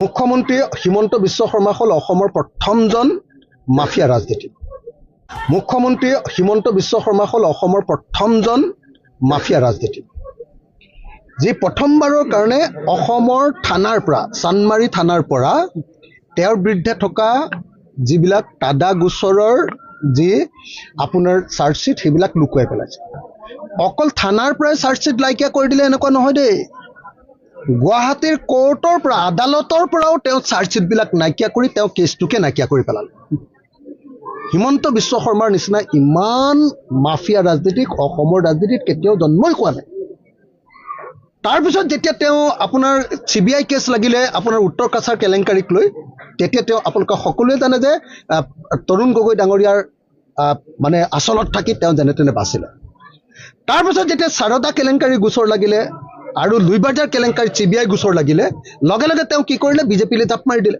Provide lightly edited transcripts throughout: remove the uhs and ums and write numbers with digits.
মুখ্যমন্ত্ৰী হিমন্ত বিশ্ব শৰ্মা হ'ল অসমৰ প্ৰথমজন মাফিয়া ৰাজনীতিক। মুখ্যমন্ত্ৰী হিমন্ত বিশ্ব শৰ্মা হ'ল অসমৰ প্ৰথমজন মাফিয়া ৰাজনীতিক, যি প্ৰথমবাৰৰ কাৰণে অসমৰ থানাৰ পৰা চান্দমাৰী থানাৰ পৰা তেওঁৰ বিৰুদ্ধে থকা যিবিলাক তাদা গোচৰৰ যি আপোনাৰ চাৰ্জশ্বিট সেইবিলাক লুকুৱাই পেলাইছে। অকল থানাৰ পৰাই চাৰ্জশ্বিট নাইকিয়া কৰি দিলে এনেকুৱা নহয় দেই, গুৱাহাটীৰ কোৰ্টৰ পৰা আদালতৰ পৰাও তেওঁ চাৰ্জশ্বিটবিলাক নাইকিয়া কৰি তেওঁ কেছটোকে নাইকিয়া কৰি পেলালে। হিমন্ত বিশ্ব শৰ্মাৰ নিচিনা ইমান মাফিয়া ৰাজনীতিক অসমৰ ৰাজনীতিত কেতিয়াও জন্মই হোৱা নাই। তাৰপিছত যেতিয়া তেওঁ আপোনাৰ CBI কেছ লাগিলে আপোনাৰ উত্তৰ কাছাৰ কেলেংকাৰীক লৈ, তেতিয়া তেওঁ আপোনালোকে সকলোৱে জানে যে তৰুণ গগৈ ডাঙৰীয়াৰ মানে আচলত থাকি তেওঁ যেনে তেনে বাচিলে। তাৰপিছত যেতিয়া সাৰদা কেলেংকাৰী গোচৰ লাগিলে আৰু লুইবাজাৰ কেলেংকাৰী CBI গোচৰ লাগিলে, লগে লগে তেওঁ কি কৰিলে, বিজেপিলৈ জাপ মাৰি দিলে।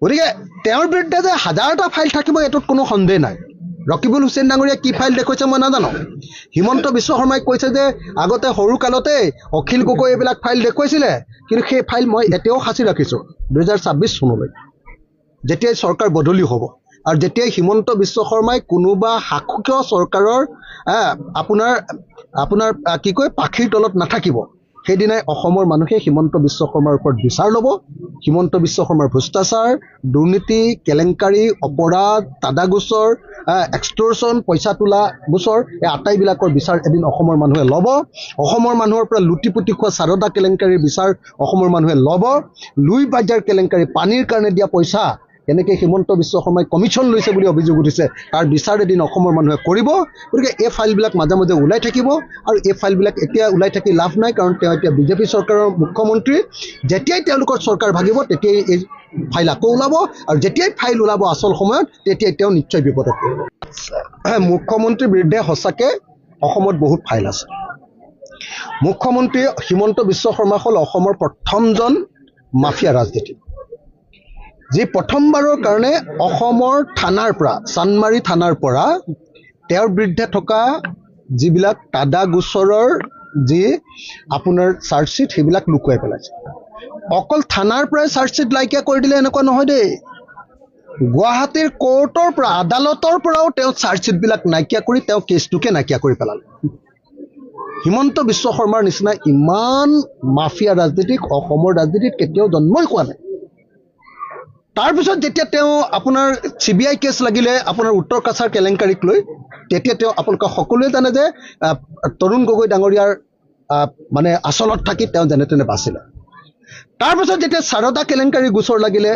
গতিকে তেওঁৰ বিৰুদ্ধে যে হাজাৰটা ফাইল থাকিব এইটোত কোনো সন্দেহ নাই। ৰকিবুল হুছেইন ডাঙৰীয়াই কি ফাইল দেখুৱাইছে মই নাজানো। হিমন্ত বিশ্ব শৰ্মাই কৈছে যে আগতে সৰু কালতে অখিল গগৈ এইবিলাক ফাইল দেখুৱাইছিলে, কিন্তু সেই ফাইল মই এতিয়াও সাঁচি ৰাখিছোঁ 2026 চনলৈ, যেতিয়াই চৰকাৰ বদলি হ'ব আৰু যেতিয়াই হিমন্ত বিশ্ব শৰ্মাই কোনোবা শাসকীয় চৰকাৰৰ আপোনাৰ কি কয় পাখিৰ তলত নাথাকিব, সেইদিনাই অসমৰ মানুহে হিমন্ত বিশ্ব শৰ্মাৰ ওপৰত বিচাৰ ল'ব। হিমন্ত বিশ্ব শৰ্মাৰ ভ্ৰষ্টাচাৰ, দুৰ্নীতি, কেলেংকাৰী, অপৰাধ, তাদা গোচৰ, এক্সটৰ্চন, পইচা তোলা গোচৰ, এই আটাইবিলাকৰ বিচাৰ এদিন অসমৰ মানুহে ল'ব। অসমৰ মানুহৰ পৰা লুটি পুটি খোৱা সাৰদা কেলেংকাৰীৰ বিচাৰ অসমৰ মানুহে ল'ব। লুইবাজাৰ কেলেংকাৰী, পানীৰ কাৰণে দিয়া পইচা এনেকৈ হিমন্ত বিশ্ব শৰ্মাই কমিশ্যন লৈছে বুলি অভিযোগ উঠিছে, তাৰ বিচাৰ এদিন অসমৰ মানুহে কৰিব। গতিকে এই ফাইলবিলাক মাজে মাজে ওলাই থাকিব আৰু এই ফাইলবিলাক এতিয়া ওলাই থাকি লাভ নাই, কাৰণ তেওঁ এতিয়া বিজেপি চৰকাৰৰ মুখ্যমন্ত্ৰী। যেতিয়াই তেওঁলোকৰ চৰকাৰ ভাগিব তেতিয়াই এই ফাইল আকৌ ওলাব, আৰু যেতিয়াই ফাইল ওলাব আচল সময়ত তেতিয়াই তেওঁ নিশ্চয় বিপদত পৰিব। মুখ্যমন্ত্ৰীৰ বিৰুদ্ধে সঁচাকৈ অসমত বহুত ফাইল আছে। মুখ্যমন্ত্ৰী হিমন্ত বিশ্ব শৰ্মা হ'ল অসমৰ প্ৰথমজন মাফিয়া ৰাজনীতিক, যি প্ৰথমবাৰৰ কাৰণে অসমৰ থানাৰ পৰা চান্দমাৰী থানাৰ পৰা তেওঁৰ বিৰুদ্ধে থকা যিবিলাক তাদা গোচৰৰ যি আপোনাৰ চাৰ্জশ্বিট সেইবিলাক লুকুৱাই পেলাইছে। অকল থানাৰ পৰাই চাৰ্জশ্বিট নাইকিয়া কৰি দিলে এনেকুৱা নহয় দেই, গুৱাহাটীৰ কোৰ্টৰ পৰা আদালতৰ পৰাও তেওঁ চাৰ্জশ্বিটবিলাক নাইকিয়া কৰি তেওঁ কেছটোকে নাইকিয়া কৰি পেলালে। হিমন্ত বিশ্ব শৰ্মাৰ নিচিনা ইমান মাফিয়া ৰাজনীতিক অসমৰ ৰাজনীতিত কেতিয়াও জন্মই হোৱা নাই। তাৰপিছত যেতিয়া তেওঁ আপোনাৰ CBI কেছ লাগিলে আপোনাৰ উত্তৰ কাছাৰ কেলেংকাৰীক লৈ, তেতিয়া তেওঁ আপোনালোকে সকলোৱে জানে যে তৰুণ গগৈ ডাঙৰীয়াৰ মানে আচলত থাকি তেওঁ যেনে তেনে বাচিলে। তাৰপিছত যেতিয়া সাৰদা কেলেংকাৰী গোচৰ লাগিলে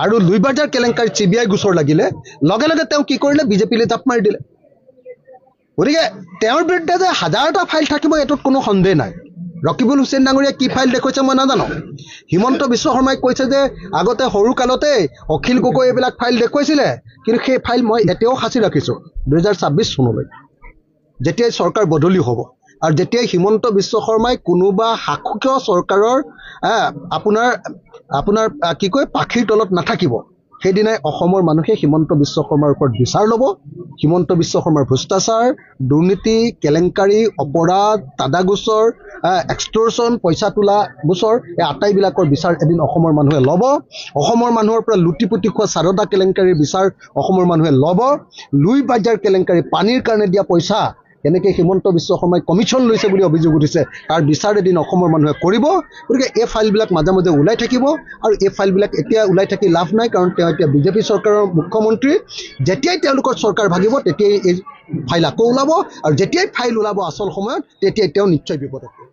আৰু লুইবাজাৰ কেলেংকাৰী CBI গোচৰ লাগিলে, লগে লগে তেওঁ কি কৰিলে, বিজেপিলৈ জাপ মাৰি দিলে। গতিকে তেওঁৰ বিৰুদ্ধে যে হাজাৰটা ফাইল থাকিব এইটোত কোনো সন্দেহ নাই। ৰকিবুল হুছেইন ডাঙৰীয়াই কি ফাইল দেখুৱাইছে মই নাজানো। হিমন্ত বিশ্ব শৰ্মাই কৈছে যে আগতে সৰু কালতে অখিল গগৈ এইবিলাক ফাইল দেখুৱাইছিলে, কিন্তু সেই ফাইল মই এতিয়াও সাঁচি ৰাখিছোঁ 2026 চনলৈ, যেতিয়াই চৰকাৰ বদলি হ'ব আৰু যেতিয়াই হিমন্ত বিশ্ব শৰ্মাই কোনোবা শাসকীয় চৰকাৰৰ আপোনাৰ কি কয় পাখিৰ তলত নাথাকিব, সেইদিনাই অসমৰ মানুহে হিমন্ত বিশ্ব শৰ্মাৰ ওপৰত বিচাৰ ল'ব। হিমন্ত বিশ্ব শৰ্মাৰ ভ্ৰষ্টাচাৰ, দুৰ্নীতি, কেলেংকাৰী, অপৰাধ, তাদা গোচৰ, এক্সটৰ্চন, পইচা তোলা গোচৰ, এই আটাইবিলাকৰ বিচাৰ এদিন অসমৰ মানুহে ল'ব। অসমৰ মানুহৰ পৰা লুটি পুটি খোৱা সাৰদা কেলেংকাৰীৰ বিচাৰ অসমৰ মানুহে ল'ব। লুইবাজাৰ কেলেংকাৰী, পানীৰ কাৰণে দিয়া পইচা এনেকৈ হিমন্ত বিশ্ব শৰ্মাই কমিশ্যন লৈছে বুলি অভিযোগ উঠিছে, তাৰ বিচাৰ এদিন অসমৰ মানুহে কৰিব। গতিকে এই ফাইলবিলাক মাজে মাজে ওলাই থাকিব আৰু এই ফাইলবিলাক এতিয়া ওলাই থাকি লাভ নাই, কাৰণ তেওঁ এতিয়া বিজেপি চৰকাৰৰ মুখ্যমন্ত্ৰী। যেতিয়াই তেওঁলোকৰ চৰকাৰ ভাগিব তেতিয়াই এই ফাইল আকৌ ওলাব, আৰু যেতিয়াই ফাইল ওলাব আচল সময়ত তেতিয়াই তেওঁ নিশ্চয় বিপদত পৰিব।